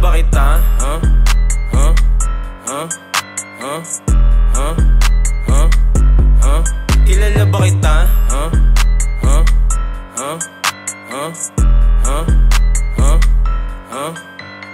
ba kita? Kilala ba kita?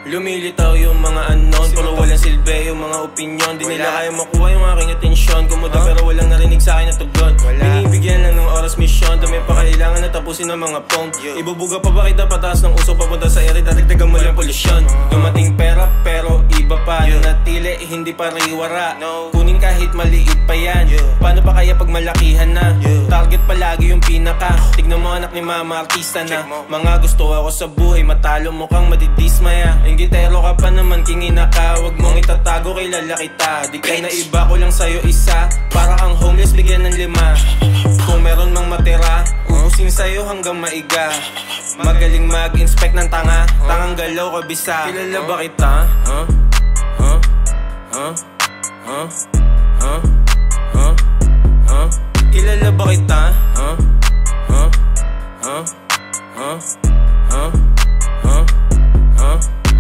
Lumilitaw yung mga unknown, pero walang silbi yung mga opinyon. Di nila kaya makuha yung aking atensyon. Kumuda pero walang narinig sa akin na tugon. Binibigyan lang ng oras mission, dami pa kailangan na tapusin ng mga phone. Ibubuga pa ba kita pataas ng uso papunta sa ere, dadagdagan mo lang polusyon. Dumating pera pero iba pa, natili hindi pa riwara. Kunin kahit maliit pa yan, paano pa kaya pag malakihan na? Target palagi yung pinaka, tignan mo anak ni mama artista na. Mga gusto ako sa buhay, matalo mo kang madidismaya. Gitero ka pa naman, kingina ka, wag mong itatago, kilala kita. Di kay na iba ko lang sa'yo isa, para kang homeless bigyan ng 5. Kung meron mang matira, ubusin sa'yo hanggang maiga. Magaling mag-inspect ng tanga, tangang galaw kabisa. Kilala ba kita? Kilala ba kita?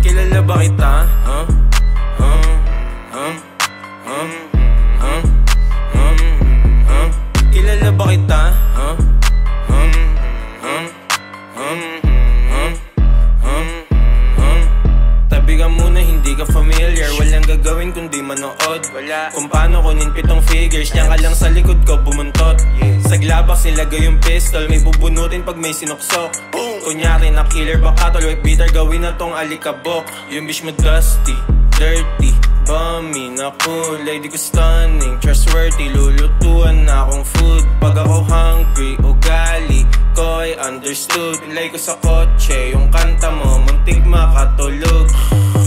Kilala ba kita? Kilala ba kita? Tabi ka muna, hindi ka familiar. Walang gagawin kundi manood. Kung paano kunin 7 figures, diyan ka lang sa likod ko bumuntot. Saglabak silagay yung pistol, may bubunutin pag may sinuksok. Kunyari na killer baka tuloy bitter, gawin na tong alikabok. Yung bitch mo dusty, dirty, bummy na kulay, di ko stunning, trustworthy. Lulutuan na akong food pag ako hungry, ugali ko ay understood. Pilay ko sa kotse, yung kanta mo muntik makatulog.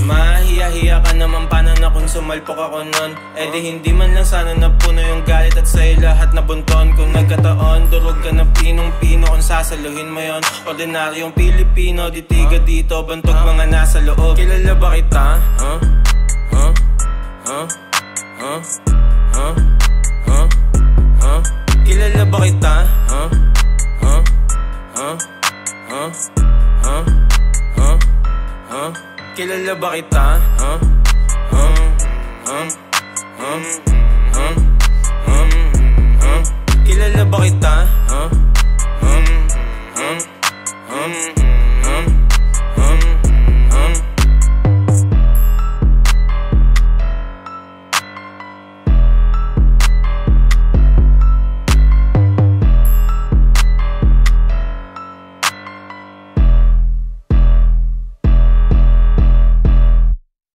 Mahiya-hiya ka naman, paano na kung sumalpok ako nun? Eh di hindi man lang sana napuno yung galit at sa'yo lahat nabunton. Kung nagkataon, durog ka na pinong-pino, kung sasaluhin mo yon. Ordinaryong Pilipino, ditiga dito, bantog mga nasa loob. Kilala ba kita? Kilala ba kita? Kilala ba kita? Kilala ba kita?